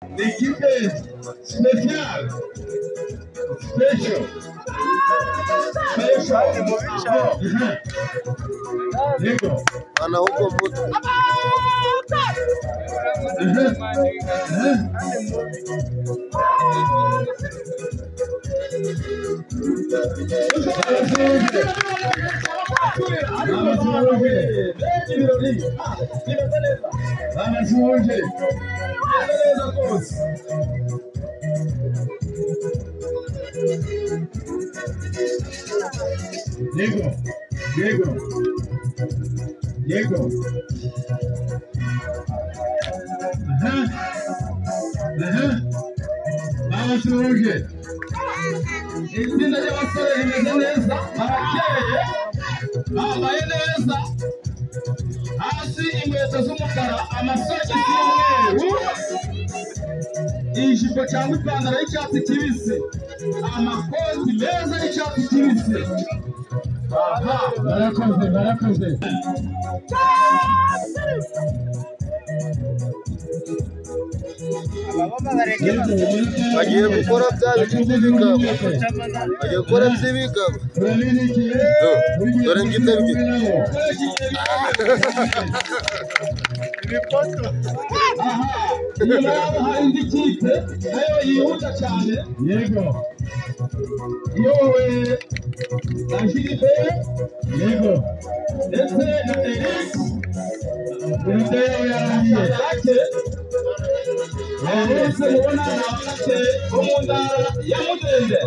L'équipe spéciale. Special. Diego. Ana huko moto. Diego. Vamos hoje. Itsinda ry'abasore rimeze neza, barakeye, bambaye neza, hasi inkweto z'umukara, amasogisi y'umweru, ijipo cyangwa ipantaro y'icyatsi kibisi, amakoti meza y'icyatsi kibisi. Aha, barakoze. Bagiye gukora bya by'ibigabo. Bagiye gukora by'ibigabo. Dore ngitebye. Inyuma yabo hari indi kipe nayo yihuta cyane. Yego. Yowe na Gilbert. Yego. Ndetse na Eric. Uruteo yarangiye. Bose mubona ni abakate bo mu ntara ya Mudende.